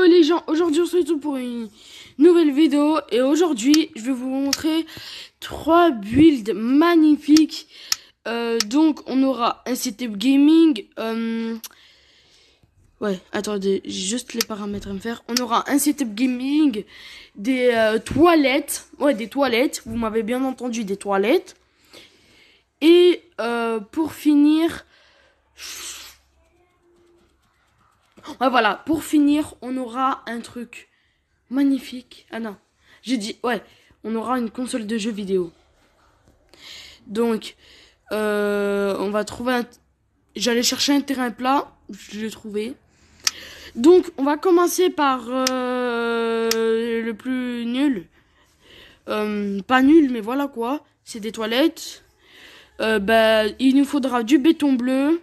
Hello les gens, aujourd'hui on se retrouve pour une nouvelle vidéo et aujourd'hui je vais vous montrer 3 builds magnifiques. Donc on aura un setup gaming, ouais attendez, j'ai juste les paramètres à me faire. On aura un setup gaming, des toilettes, ouais des toilettes, vous m'avez bien entendu, des toilettes. Et pour finir... Ouais, voilà, pour finir, on aura un truc magnifique. Ah non, j'ai dit, ouais, on aura une console de jeux vidéo. Donc, on va trouver un... J'allais chercher un terrain plat, je l'ai trouvé. Donc, on va commencer par le plus nul. Pas nul, mais voilà quoi. C'est des toilettes. Il nous faudra du béton bleu.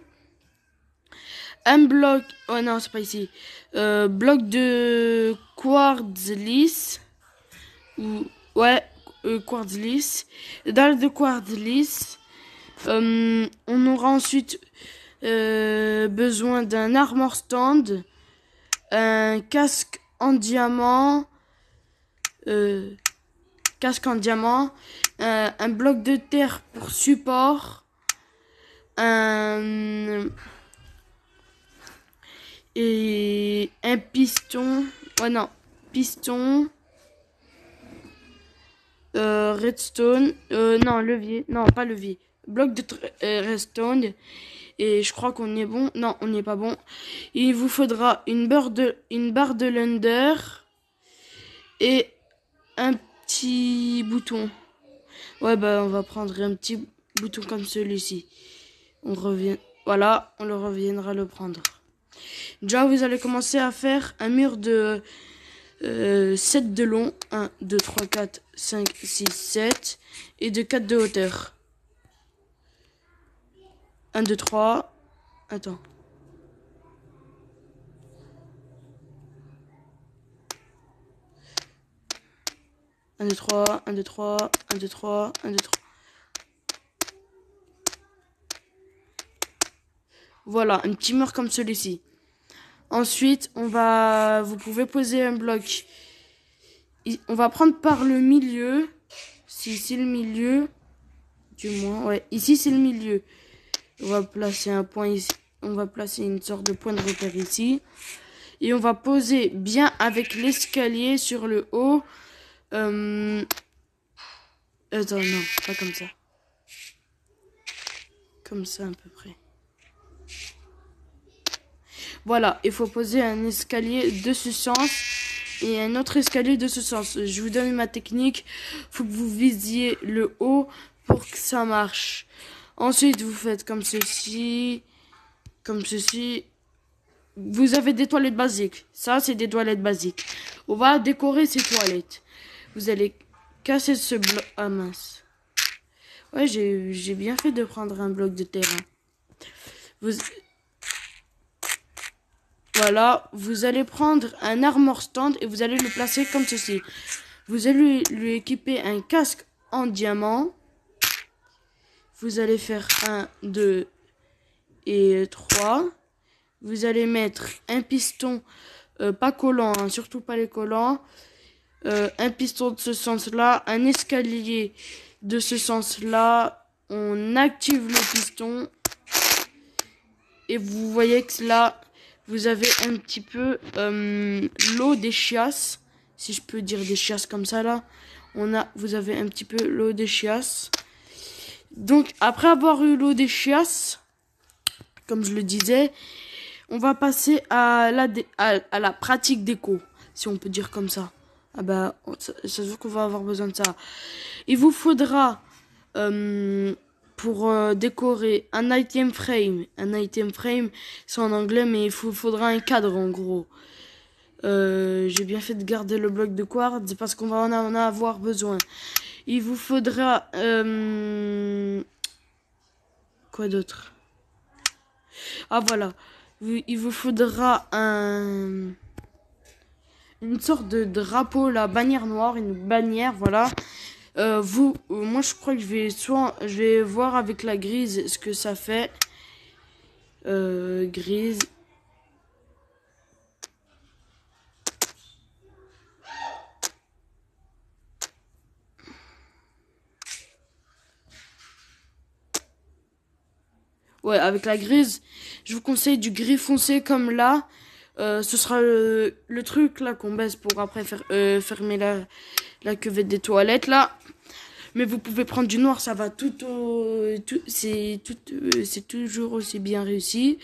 Un bloc, oh non c'est pas ici, bloc de quartz lisse, ou ouais, quartz lisse, dalle de quartz lisse. On aura ensuite besoin d'un armor stand, un casque en diamant, un bloc de terre pour support, et un piston, ouais non, piston, redstone, non levier, non pas levier, bloc de redstone, et je crois qu'on est bon, non on n'est pas bon. Il vous faudra une barre de Lunder et un petit bouton. Ouais on va prendre un petit bouton comme celui-ci. On revient, voilà, on le reviendra le prendre. Déjà, vous allez commencer à faire un mur de 7 de long. 1, 2, 3, 4, 5, 6, 7. Et de 4 de hauteur. 1, 2, 3. Attends. Un, 2, 3, 1, 2, 3, 1, 2, 3, 1, 2, 3. Voilà, un petit mur comme celui-ci. Ensuite, vous pouvez poser un bloc. On va prendre par le milieu. Si c'est le milieu, du moins, ouais, ici c'est le milieu. On va placer un point ici. On va placer une sorte de point de repère ici. Et on va poser bien avec l'escalier sur le haut. Attends, non, pas comme ça. Comme ça à peu près. Voilà, il faut poser un escalier de ce sens et un autre escalier de ce sens. Je vous donne ma technique. Faut que vous visiez le haut pour que ça marche. Ensuite, vous faites comme ceci. Comme ceci. Vous avez des toilettes basiques. Ça, c'est des toilettes basiques. On va décorer ces toilettes. Vous allez casser ce bloc. Ah mince. Ouais, j'ai bien fait de prendre un bloc de terrain. Voilà, vous allez prendre un armor stand et vous allez le placer comme ceci. Vous allez lui équiper un casque en diamant. Vous allez faire 1, 2 et 3. Vous allez mettre un piston, pas collant, hein, surtout pas les collants. Un piston de ce sens-là, un escalier de ce sens-là. On active le piston. Et vous voyez que là... Vous avez un petit peu l'eau des chiasses, si je peux dire des chiasses comme ça là. Vous avez un petit peu l'eau des chiasses. Donc après avoir eu l'eau des chiasses, comme je le disais, on va passer à la pratique déco, si on peut dire comme ça. Ah bah, ça se voit qu'on va avoir besoin de ça. Il vous faudra... pour décorer un item frame. Un item frame, c'est en anglais, mais il faudra un cadre en gros. J'ai bien fait de garder le bloc de quartz parce qu'on va en avoir besoin. Il vous faudra... quoi d'autre? Ah voilà. Il vous faudra une sorte de drapeau, la bannière noire, une bannière, voilà. Moi je crois que je vais voir avec la grise ce que ça fait. Grise. Ouais, avec la grise. Je vous conseille du gris foncé comme là. Ce sera le truc là qu'on baisse pour après fermer la cuvette des toilettes là. Mais vous pouvez prendre du noir, ça va c'est toujours aussi bien réussi.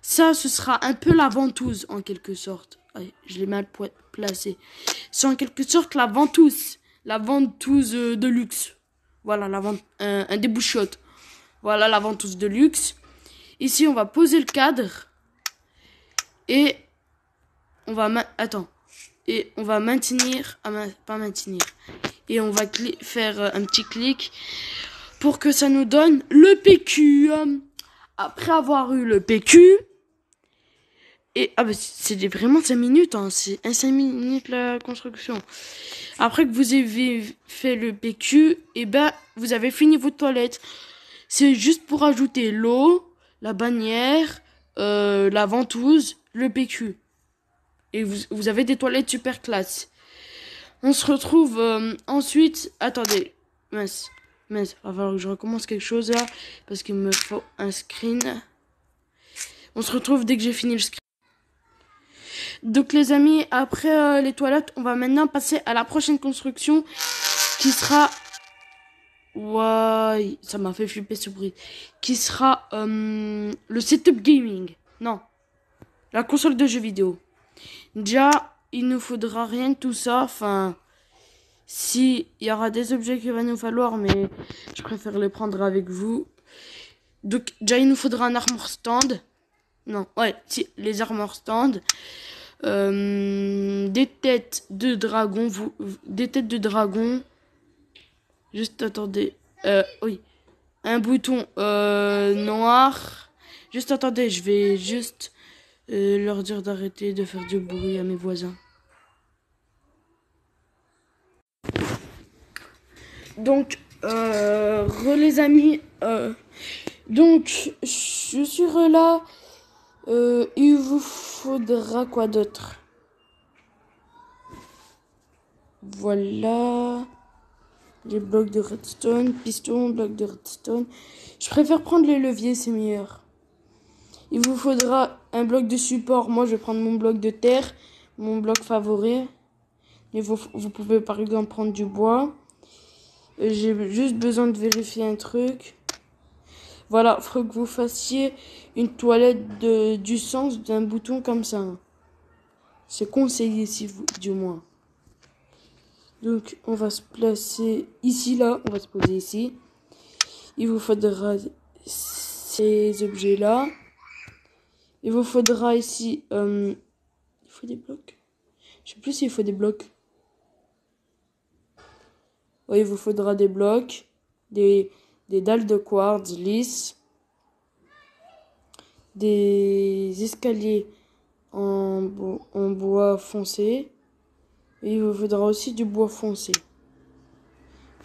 Ça, ce sera un peu la ventouse en quelque sorte. Ouais, je l'ai mal placé. C'est en quelque sorte la ventouse de luxe. Voilà, un débouchotte. Voilà la ventouse de luxe. Ici, on va poser le cadre et on va maintenir, pas maintenir. Et on va faire un petit clic pour que ça nous donne le PQ. Après avoir eu le PQ, et c'est vraiment 5 minutes, hein, c'est 5 minutes la construction. Après que vous avez fait le PQ, et vous avez fini votre toilette. C'est juste pour ajouter l'eau, la bannière, la ventouse, le PQ. Et vous avez des toilettes super classe. On se retrouve ensuite. Attendez. Mince. Va falloir que je recommence quelque chose là. Parce qu'il me faut un screen. On se retrouve dès que j'ai fini le screen. Donc les amis, après les toilettes, on va maintenant passer à la prochaine construction. Qui sera... Ouais, ça m'a fait flipper ce bruit. Qui sera le setup gaming. Non. La console de jeux vidéo. Déjà... Il ne faudra rien de tout ça. Enfin, si il y aura des objets qu'il va nous falloir, mais je préfère les prendre avec vous. Donc, déjà, il nous faudra un armor stand. Non, ouais, si, les armor stand. Des têtes de dragon. Des têtes de dragon. Juste, attendez. Oui. Un bouton noir. Juste, attendez, je vais juste leur dire d'arrêter de faire du bruit à mes voisins. Donc, les amis, donc, je suis là. Il vous faudra quoi d'autre? Voilà. Les blocs de redstone, piston, blocs de redstone. Je préfère prendre les leviers, c'est meilleur. Il vous faudra un bloc de support. Moi, je vais prendre mon bloc de terre, mon bloc favori. Et vous pouvez par exemple prendre du bois. J'ai juste besoin de vérifier un truc. Voilà, il faut que vous fassiez une toilette du sens d'un bouton comme ça. C'est conseillé, si vous, du moins. Donc, on va se placer ici, là. On va se poser ici. Il vous faudra ces objets-là. Il vous faudra ici... il faut des blocs. Je sais plus s'il faut des blocs. Oui, il vous faudra des blocs, des dalles de quartz lisses, des escaliers en bois foncé. Et il vous faudra aussi du bois foncé.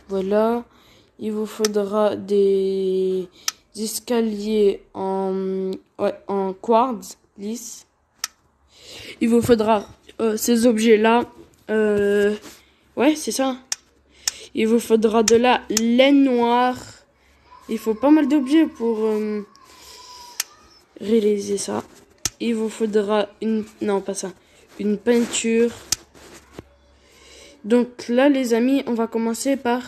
Voilà. Il vous faudra des escaliers en quartz lisse. Il vous faudra ces objets-là. Ouais, c'est ça. Il vous faudra de la laine noire. Il faut pas mal d'objets pour réaliser ça. Il vous faudra non, pas ça. Une peinture. Donc là, les amis, on va commencer par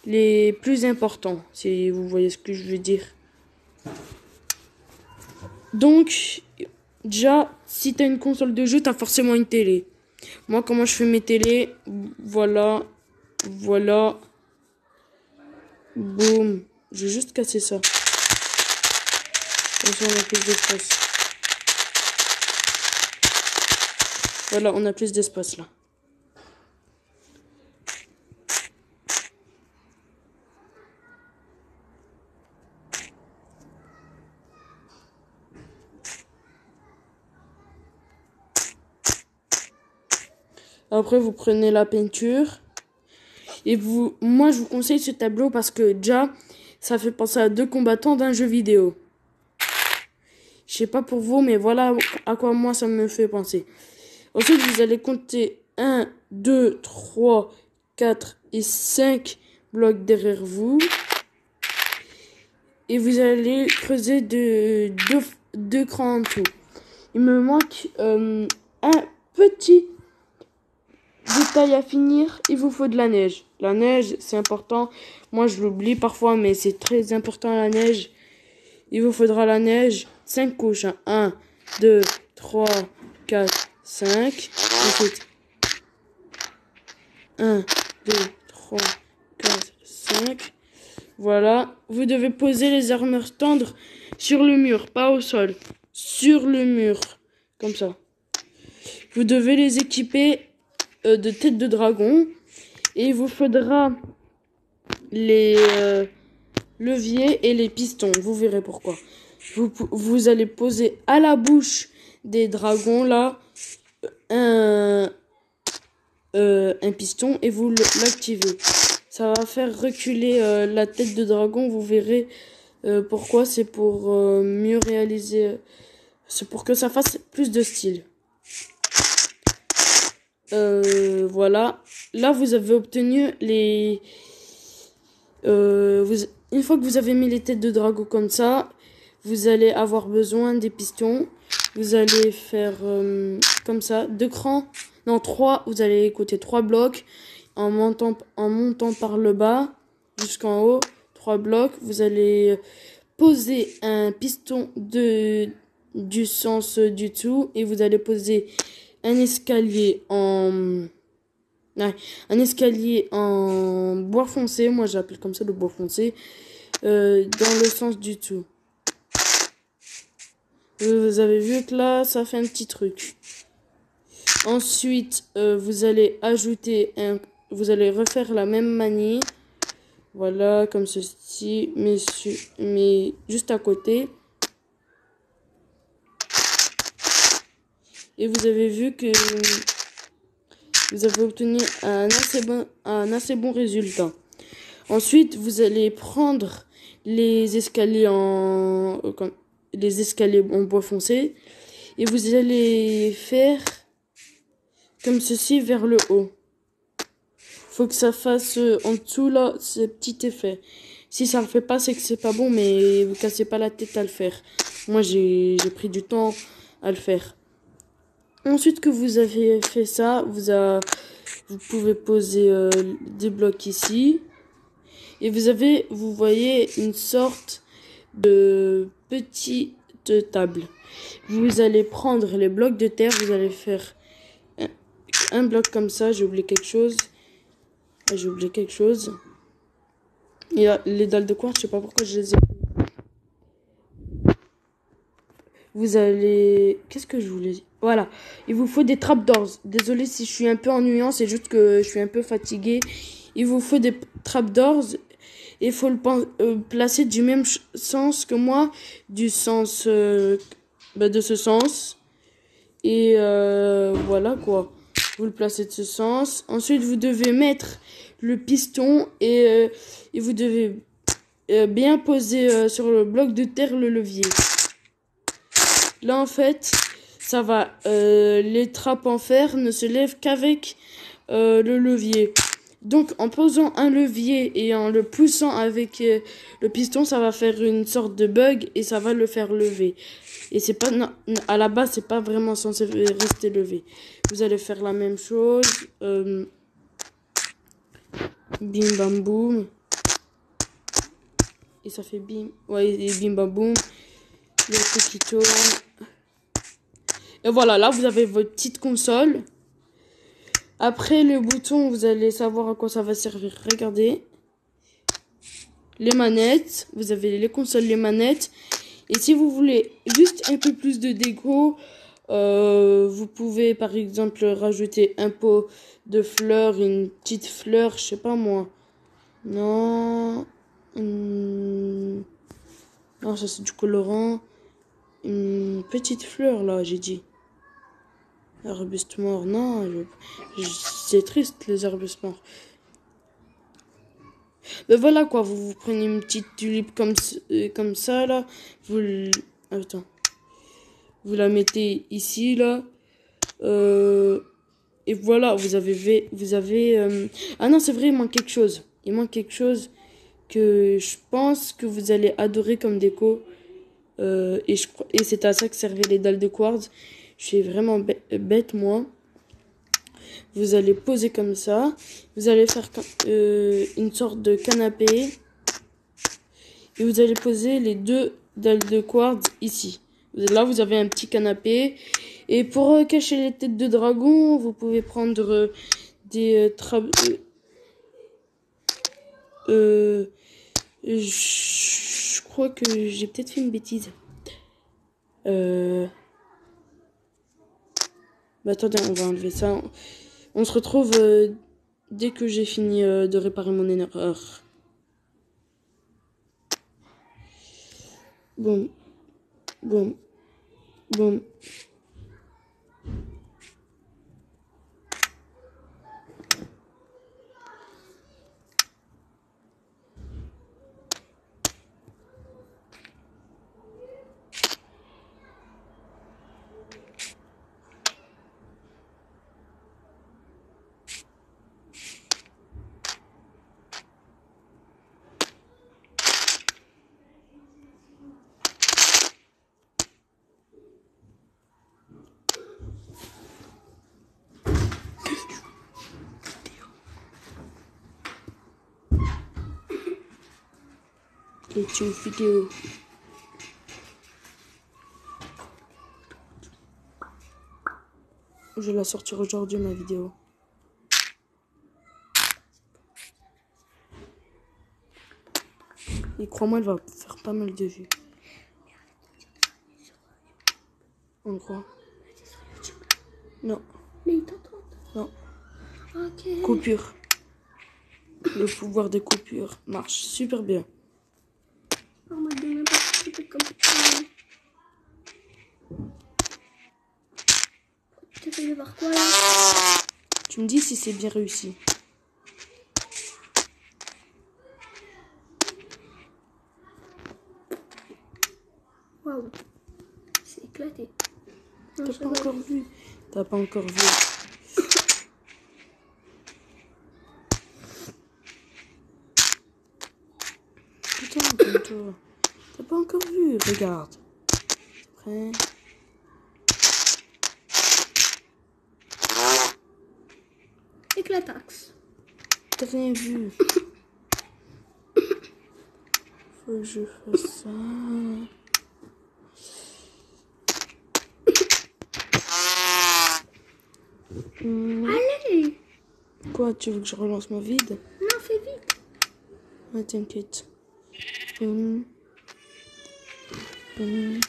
les plus importants, si vous voyez ce que je veux dire. Donc, déjà, si tu as une console de jeu, tu as forcément une télé. Moi, comment je fais mes télés? Voilà. Voilà. Boum. Je vais juste casser ça. Comme ça, on a plus d'espace. Voilà, on a plus d'espace là. Après, vous prenez la peinture. Et moi, je vous conseille ce tableau parce que déjà, ça fait penser à deux combattants d'un jeu vidéo. Je sais pas pour vous, mais voilà à quoi moi ça me fait penser. Ensuite, vous allez compter 1, 2, 3, 4 et 5 blocs derrière vous. et vous allez creuser deux crans en dessous. Il me manque un petit détail à finir. Il vous faut de la neige. La neige, c'est important. Moi, je l'oublie parfois, mais c'est très important la neige. Il vous faudra la neige. 5 couches. 1, 2, 3, 4, 5. Ensuite, 1, 2, 3, 4, 5. Voilà. Vous devez poser les armures tendres sur le mur, pas au sol. Sur le mur. Comme ça. Vous devez les équiper de têtes de dragon. Et il vous faudra les leviers et les pistons. Vous verrez pourquoi. Vous allez poser à la bouche des dragons là un piston et vous l'activez. Ça va faire reculer la tête de dragon. Vous verrez pourquoi. C'est pour mieux réaliser. C'est pour que ça fasse plus de style. Voilà. Là, vous avez obtenu les... une fois que vous avez mis les têtes de dragon comme ça, vous allez avoir besoin des pistons. Vous allez faire comme ça, 2 crans. Non, 3. Vous allez écouter 3 blocs en montant par le bas jusqu'en haut. 3 blocs. Vous allez poser un piston du sens du dessous et vous allez poser un escalier en bois foncé. Moi, j'appelle comme ça le bois foncé dans le sens du dessous. Vous avez vu que là, ça fait un petit truc. Ensuite, vous allez ajouter vous allez refaire la même manie. Voilà, comme ceci, mais juste à côté. Et vous avez vu que vous avez obtenu un assez bon résultat. Ensuite, vous allez prendre les escaliers en bois foncé et vous allez faire comme ceci vers le haut. Faut que ça fasse en dessous là ce petit effet. Si ça le fait pas, c'est que c'est pas bon, mais vous cassez pas la tête à le faire. Moi, j'ai pris du temps à le faire. Ensuite que vous avez fait ça, vous pouvez poser des blocs ici. Et vous voyez une sorte de petite table. Vous allez prendre les blocs de terre, vous allez faire un bloc comme ça. J'ai oublié quelque chose. Il y a les dalles de quartz, je sais pas pourquoi je les ai. Vous allez... Qu'est-ce que je voulais dire? Voilà. Il vous faut des trapdoors. Désolé si je suis un peu ennuyant, c'est juste que je suis un peu fatigué. Il vous faut des trapdoors. Et il faut le placer du même sens que moi. Du sens... de ce sens. Et voilà quoi. Vous le placez de ce sens. Ensuite, vous devez mettre le piston. Et vous devez bien poser sur le bloc de terre le levier. Là, en fait, ça va. Les trappes en fer ne se lèvent qu'avec le levier. Donc, en posant un levier et en le poussant avec le piston, ça va faire une sorte de bug et ça va le faire lever. Et c'est pas, à la base, c'est pas vraiment censé rester levé. Vous allez faire la même chose. Bim bam boum. Et ça fait bim. Ouais, et bim bam boum. Il y a tout qui tourne. Et voilà, là, vous avez votre petite console. Après, le bouton, vous allez savoir à quoi ça va servir. Regardez. Les manettes. Vous avez les consoles, les manettes. Et si vous voulez juste un peu plus de déco, vous pouvez, par exemple, rajouter un pot de fleurs, une petite fleur, je sais pas moi. Non. Non, ça c'est du colorant. Une petite fleur, là, j'ai dit. Arbuste mort, non. C'est triste, les arbustes morts. Ben voilà, quoi. Vous prenez une petite tulipe comme ça, là. Attends. Vous la mettez ici, là. Et voilà, vous avez... Ah non, c'est vrai, il manque quelque chose. Il manque quelque chose. que je pense que vous allez adorer comme déco. Et c'est à ça que servaient les dalles de quartz. Je suis vraiment bête, moi. Vous allez poser comme ça. Vous allez faire une sorte de canapé. Et vous allez poser les deux dalles de quartz ici. Là, vous avez un petit canapé. Et pour cacher les têtes de dragon, vous pouvez prendre des je crois que j'ai peut-être fait une bêtise. Bah attendez, on va enlever ça. On se retrouve dès que j'ai fini de réparer mon erreur. Bon, bon, bon. C'est une vidéo. Je vais la sortir aujourd'hui, ma vidéo. Et crois-moi, elle va faire pas mal de vues. En quoi? Non. Mais il t'entend. Non. Ok. Coupure. Le pouvoir des coupures marche super bien. On m'a donné un petit peu comme ça. Tu essaies de voir quoi là? Tu me dis si c'est bien réussi. Waouh. C'est éclaté. T'as pas encore vu. T'as pas encore vu. Putain, toi. T'as pas encore vu. Regarde. Prêt. Éclatax. T'as rien vu. Faut que je fasse ça. Allez. Quoi, tu veux que je relance mon vide? Non, fais vite. Ah, t'inquiète. Boum. Boum.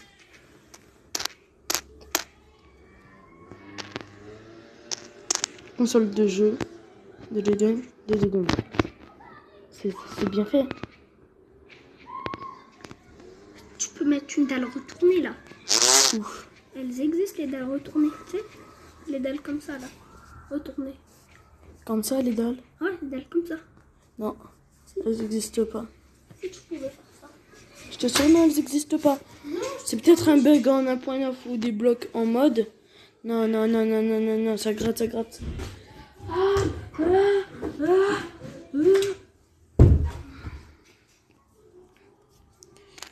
Console de jeu. De Eden. C'est bien fait. Tu peux mettre une dalle retournée là. Ouf. Elles existent les dalles retournées, tu sais? Les dalles comme ça là. Retournées. Comme ça, les dalles? Ouais, les dalles comme ça. Non, elles n'existent pas. Si tu pouvais faire ça. Je te assure, non, elles n'existent pas. C'est peut-être un bug en 1.9 ou des blocs en mode. Non, non, non, non, non, non, non, ça gratte, ça gratte.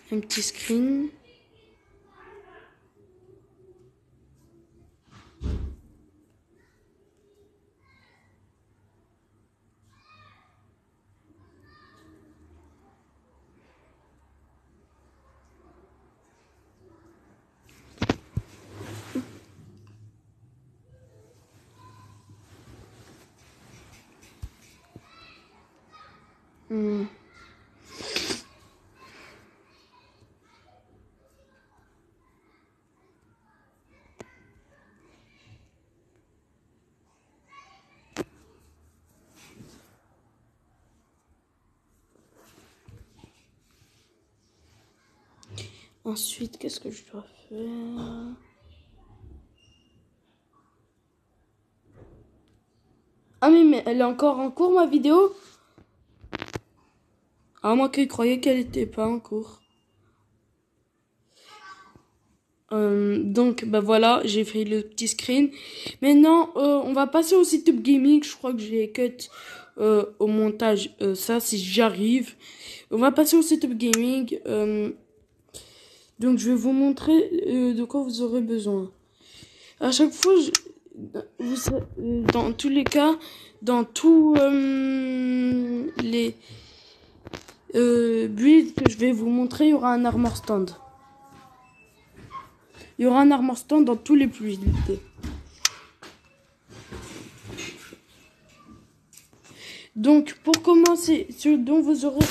Un petit screen. Ensuite, qu'est-ce que je dois faire? Ah mais elle est encore en cours, ma vidéo? Ah, moi qui croyais qu'elle était pas en cours. Donc bah voilà, j'ai fait le petit screen. Maintenant, on va passer au setup gaming. Je crois que j'ai cut au montage ça si j'arrive. On va passer au setup gaming. Donc je vais vous montrer de quoi vous aurez besoin. À chaque fois, dans tous les cas, dans tous les builds que je vais vous montrer, il y aura un armor stand. Il y aura un armor stand dans tous les builds. Donc, pour commencer, ce dont vous aurez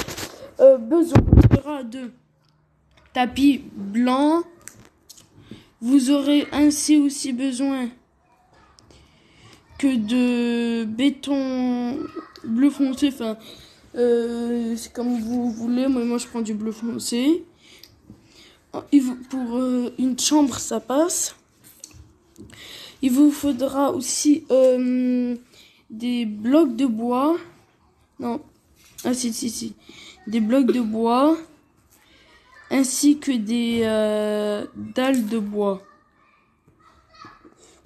besoin, il y aura de tapis blanc. Vous aurez ainsi aussi besoin que de béton bleu foncé. Enfin, c'est comme vous voulez. Moi, je prends du bleu foncé. Pour une chambre, ça passe. Il vous faudra aussi des blocs de bois. Non. Ah si. Des blocs de bois. Ainsi que des dalles de bois.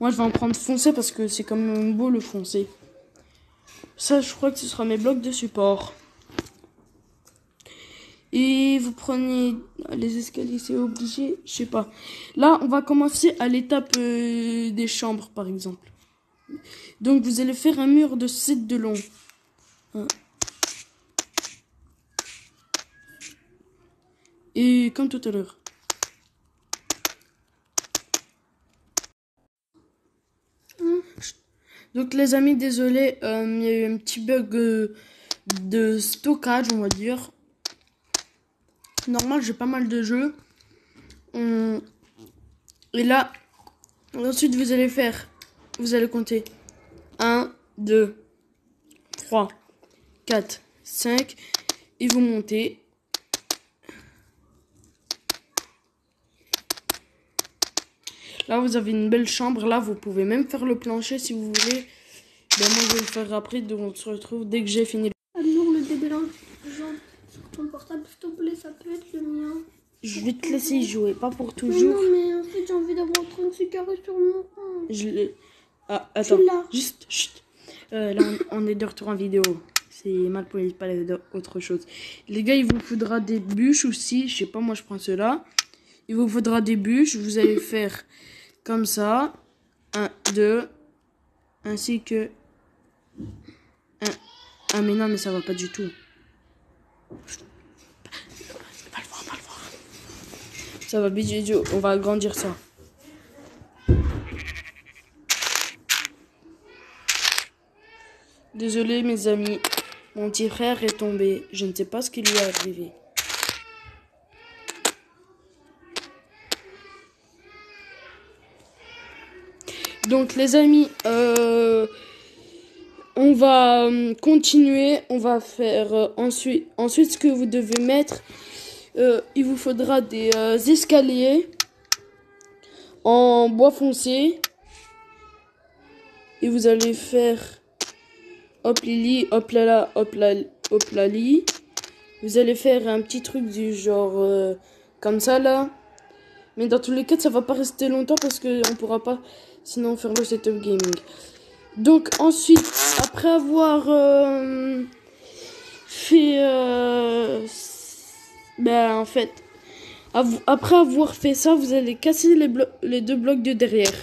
Moi, je vais en prendre foncé parce que c'est quand même beau le foncé. Ça, je crois que ce sera mes blocs de support. Et vous prenez les escaliers, c'est obligé, je sais pas. Là, on va commencer à l'étape des chambres, par exemple. Donc, vous allez faire un mur de 7 de long. Et comme tout à l'heure. Donc, les amis, désolé, il y a eu un petit bug de stockage, on va dire. Normal, j'ai pas mal de jeux. Et là, ensuite, vous allez compter 1, 2, 3, 4, 5. Et vous montez. Là, vous avez une belle chambre. Là, vous pouvez même faire le plancher si vous voulez. Ben, moi, je vais le faire après. Donc, on se retrouve dès que j'ai fini. Amour, le dédélange sur ton portable, s'il te plaît, ça peut être le mien. Je vais te laisser y jouer, pas pour Mais toujours. non, mais en fait, j'ai envie d'avoir 36 carrés sur mon compte. Ah, attends. Tu l'as. Juste, chut. Là, on est de retour en vidéo. C'est mal pour les parler d'autre chose. Les gars, il vous faudra des bûches aussi. Je sais pas, moi, je prends ceux-là. Il vous faudra des bûches. Vous allez faire comme ça. 1, 2. Ainsi que... 1. Ah, mais non, mais ça va pas du tout. Va le voir. Ça va, bidou. On va agrandir ça. Désolé, mes amis. Mon petit frère est tombé. Je ne sais pas ce qui lui est arrivé. Donc, les amis, on va continuer. On va faire ensuite ce que vous devez mettre. Il vous faudra des escaliers en bois foncé. Et vous allez faire hop lili, hop là là, hop là li. Vous allez faire un petit truc du genre comme ça là. Mais dans tous les cas, ça va pas rester longtemps parce que on pourra pas sinon faire le setup gaming. Donc ensuite, après avoir fait en fait après avoir fait ça, vous allez casser les deux blocs de derrière.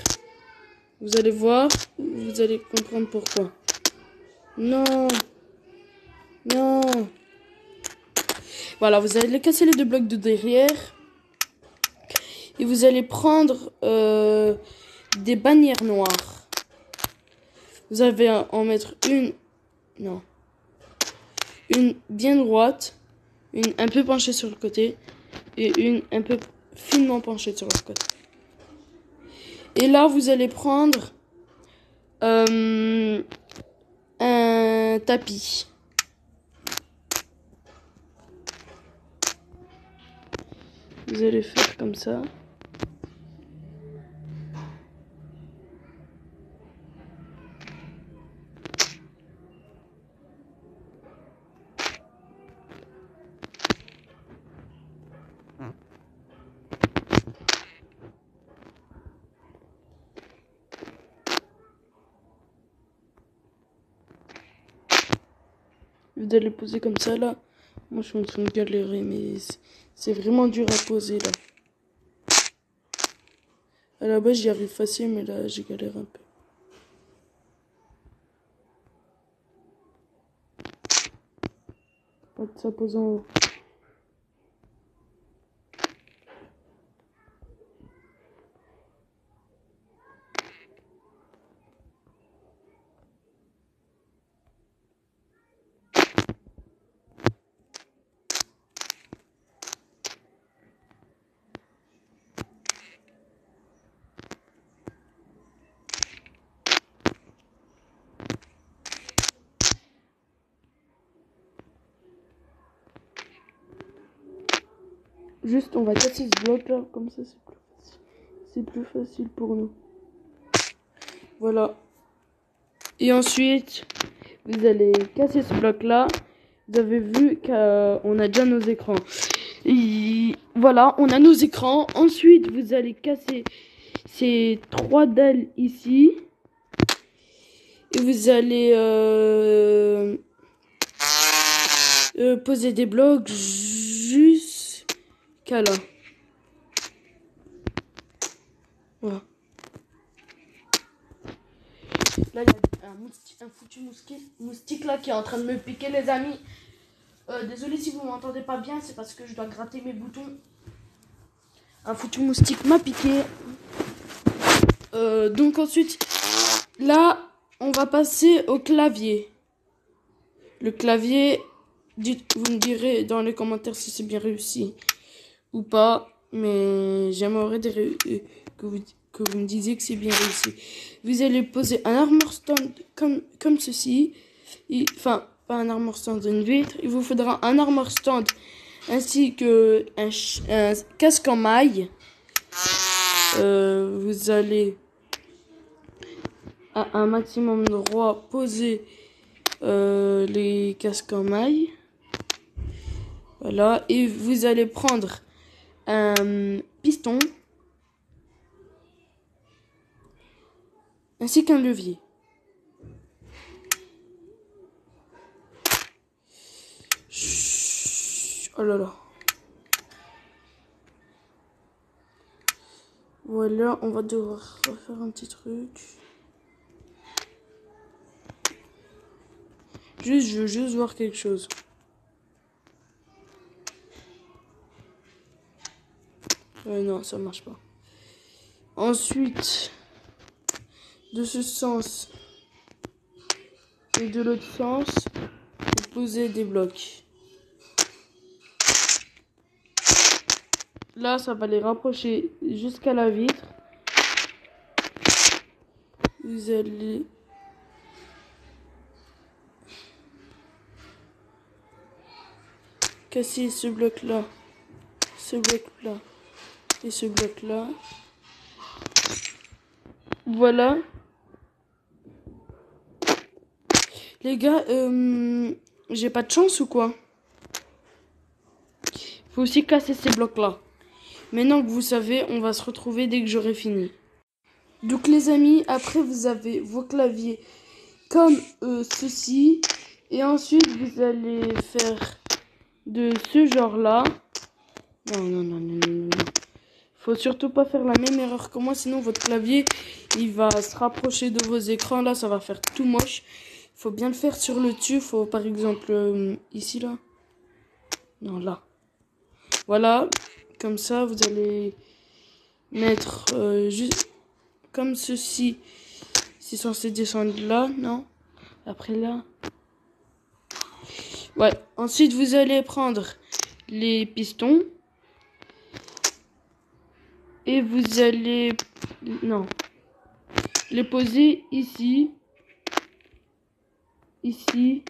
Vous allez voir, vous allez comprendre pourquoi. Non. Voilà, vous allez casser les deux blocs de derrière. Et vous allez prendre des bannières noires. Vous allez en mettre une bien droite, une un peu penchée sur le côté et une un peu finement penchée sur le côté. Et là, vous allez prendre un tapis. Vous allez faire comme ça. Vous allez poser comme ça là. Moi je suis en train de galérer, mais c'est vraiment dur à poser là. À la base j'y arrive facile, mais là j'ai galéré un peu. Pas de ça pose en haut. Juste on va casser ce bloc là, comme ça c'est plus facile. C'est plus facile pour nous. Voilà. Et ensuite, vous allez casser ce bloc là. Vous avez vu qu'on a déjà nos écrans. Et voilà, on a nos écrans. Ensuite, vous allez casser ces 3 dalles ici. Et vous allez poser des blocs jusqu'à là. Voilà. Là, il y a un foutu moustique là qui est en train de me piquer, les amis. Désolé si vous m'entendez pas bien, c'est parce que je dois gratter mes boutons. Un foutu moustique m'a piqué. Donc ensuite, là, on va passer au clavier. Le clavier, vous me direz dans les commentaires si c'est bien réussi ou pas. Mais j'aimerais que vous me disiez que c'est bien réussi. Vous allez poser un armor stand comme ceci. Enfin, pas un armor stand, une vitre. Il vous faudra un armor stand ainsi que un casque en maille. Vous allez à un maximum droit poser les casques en maille. Voilà. Et vous allez prendre un piston ainsi qu'un levier. Oh là là. Voilà, on va devoir refaire un petit truc. Je veux juste voir quelque chose. Non, ça marche pas. Ensuite, de ce sens et de l'autre sens, vous posez des blocs. Là, ça va les rapprocher jusqu'à la vitre. Vous allez casser ce bloc-là, ce bloc-là et ce bloc-là. Voilà. Les gars, j'ai pas de chance ou quoi? Faut aussi casser ces blocs-là. Maintenant que vous savez, on va se retrouver dès que j'aurai fini. Donc les amis, après vous avez vos claviers comme ceci. Et ensuite vous allez faire de ce genre-là. Non. Faut surtout pas faire la même erreur que moi, sinon votre clavier, il va se rapprocher de vos écrans. Là, ça va faire tout moche. Faut bien le faire sur le dessus. Faut par exemple ici, là. Non, là. Voilà. Comme ça, vous allez mettre juste comme ceci. C'est censé descendre là, non? Après là. Ouais. Ensuite, vous allez prendre les pistons. Et vous allez... Non. Les poser ici. Ici.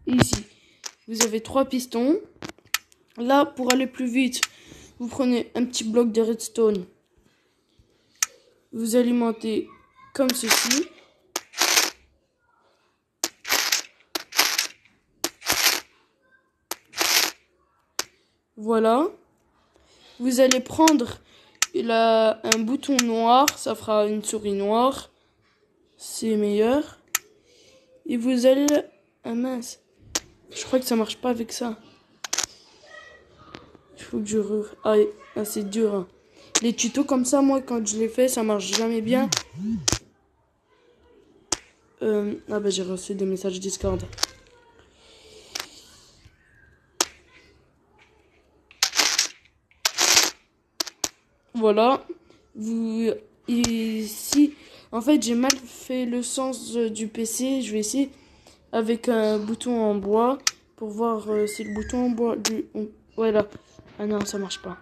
Ici. Vous avez 3 pistons. Là, pour aller plus vite, vous prenez un petit bloc de redstone. Vous alimentez comme ceci. Voilà. Vous allez prendre un bouton noir. Ça fera une souris noire. C'est meilleur. Et vous allez... Ah mince. Je crois que ça marche pas avec ça. Il faut que je... Ah, c'est dur. Hein. Les tutos comme ça, moi, quand je les fais, ça marche jamais bien. Ah bah j'ai reçu des messages Discord. Voilà. Ici, en fait, j'ai mal fait le sens du PC. Je vais essayer avec un bouton en bois pour voir si le bouton en bois du... Voilà. Ah non, ça marche pas.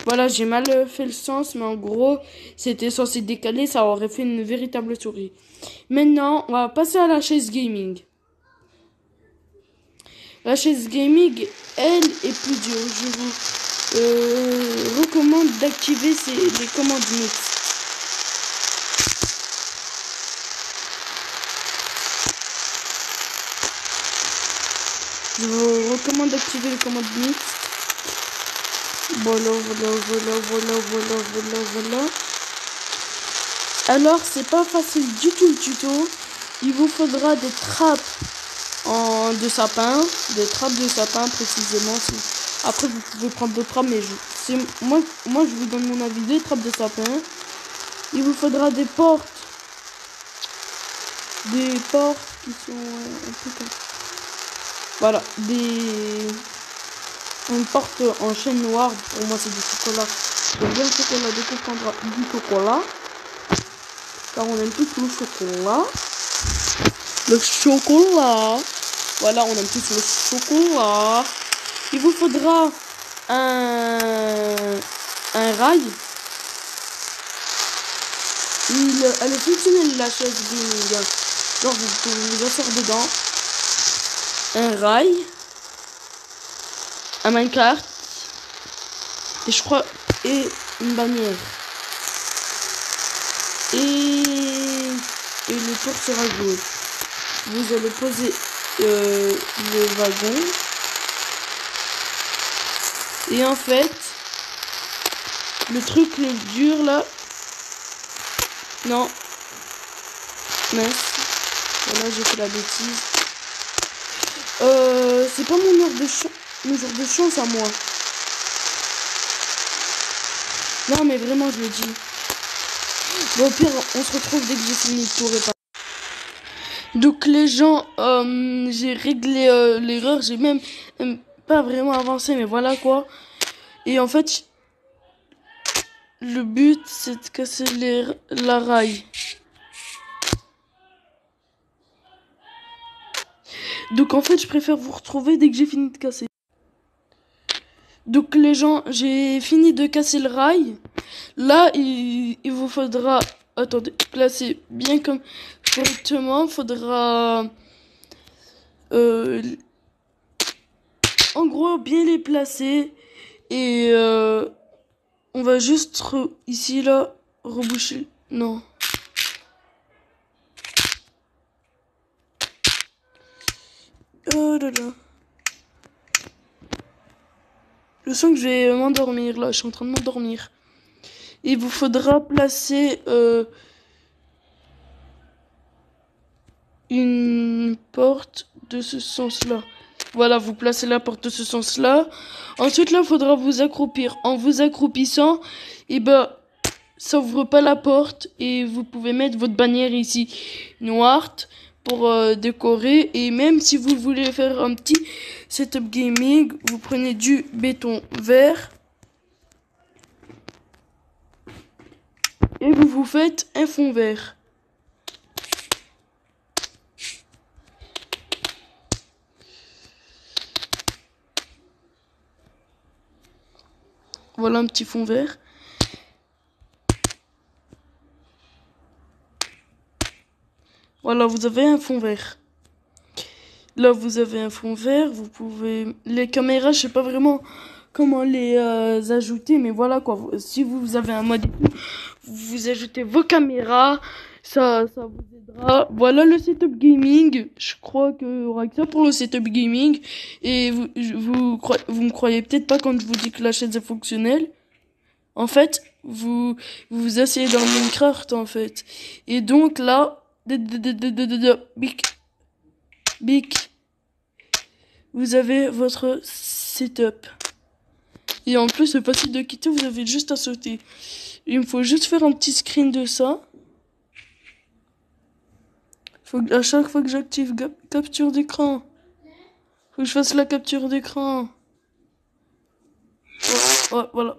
Voilà, j'ai mal fait le sens, mais en gros, c'était censé décaler, ça aurait fait une véritable souris. Maintenant, on va passer à la chaise gaming. La chaise gaming, elle, est plus dure. Je vous recommande d'activer les commandes mixtes. Je vous recommande d'activer les commandes mixtes. Voilà. Alors, c'est pas facile du tout le tuto. Il vous faudra des trappes de sapin. Des trappes de sapin, précisément. Après, vous pouvez prendre d'autres trappes, mais moi, je vous donne mon avis. Des trappes de sapin. Il vous faudra des portes. Des portes qui sont un peu comme... Voilà, une porte en chaîne noire, pour moi c'est du chocolat. J'aime bien le chocolat, dès qu'on prendra du chocolat. Car on aime tous le chocolat. Le chocolat. Voilà, on aime tous le chocolat. Il vous faudra un rail. Elle est fonctionnelle la chaise gaming. Genre vous pouvez vous asseoir dedans. Un rail. Un minecart. Et je crois... Et une bannière. Et le tour sera joué. Vous allez poser le wagon. Et en fait, le truc le dur là... Non. Mince. Voilà, j'ai fait la bêtise. C'est pas mon heure de chance à moi. Non, mais vraiment, je le dis. Bon, au pire, on se retrouve dès que j'ai fini de tout réparer. Donc, les gens, j'ai réglé l'erreur. J'ai même pas vraiment avancé, mais voilà quoi. Et en fait, le but, c'est de casser la rail. Donc, en fait, je préfère vous retrouver dès que j'ai fini de casser. Donc, les gens, j'ai fini de casser le rail. Là, il vous faudra... Attendez, placer bien comme correctement. Faudra... en gros, bien les placer. Et on va juste ici, là, reboucher. Non. Oh là là. Je sens que je vais m'endormir, là. Je suis en train de m'endormir. Il vous faudra placer une porte de ce sens-là. Voilà, vous placez la porte de ce sens-là. Ensuite, là, il faudra vous accroupir. En vous accroupissant, et ça ouvre pas la porte. Et vous pouvez mettre votre bannière ici, noire, pour décorer. Et même si vous voulez faire un petit setup gaming, vous prenez du béton vert. Et vous faites un fond vert. Voilà un petit fond vert. Voilà, vous avez un fond vert. Là, vous avez un fond vert. Vous pouvez... Les caméras, je sais pas vraiment comment les ajouter. Mais voilà quoi. Si vous avez un mode, vous ajoutez vos caméras. Ça vous aidera. Voilà le setup gaming. Je crois qu'il y aura que ça pour le setup gaming. Et vous me croyez peut-être pas quand je vous dis que la chaise est fonctionnelle. En fait, vous vous asseyez dans Minecraft en fait. Et donc là, bic, vous avez votre setup. Et en plus, c'est facile de quitter, vous avez juste à sauter. Il me faut juste faire un petit screen de ça. Faut que, à chaque fois que j'active capture d'écran, faut que je fasse la capture d'écran. Ouais, voilà.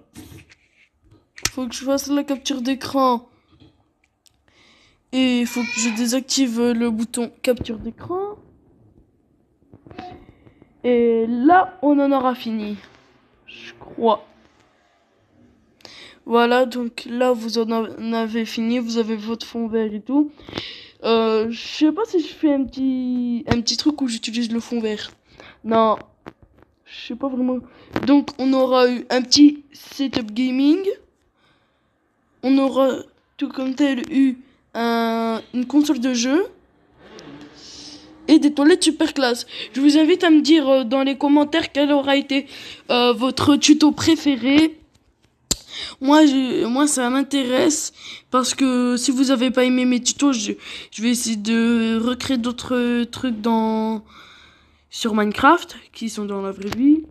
Faut que je fasse la capture d'écran. Et il faut que je désactive le bouton capture d'écran. Et là, on en aura fini. Je crois. Voilà, donc là, vous en avez fini. Vous avez votre fond vert et tout. Je sais pas si je fais un petit truc où j'utilise le fond vert. Non. Je sais pas vraiment. Donc, on aura eu un petit setup gaming. On aura tout comme tel eu une console de jeu. Et des toilettes super classe. Je vous invite à me dire dans les commentaires quel aura été votre tuto préféré. Moi ça m'intéresse parce que si vous avez pas aimé mes tutos, je vais essayer de recréer d'autres trucs sur Minecraft qui sont dans la vraie vie.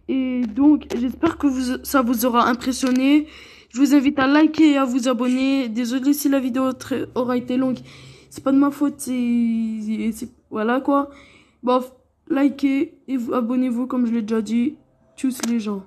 Et donc j'espère que ça vous aura impressionné. Je vous invite à liker et à vous abonner. Désolé si la vidéo aura été longue. C'est pas de ma faute, voilà quoi. Bon, likez et abonnez-vous comme je l'ai déjà dit. Tchuss les gens.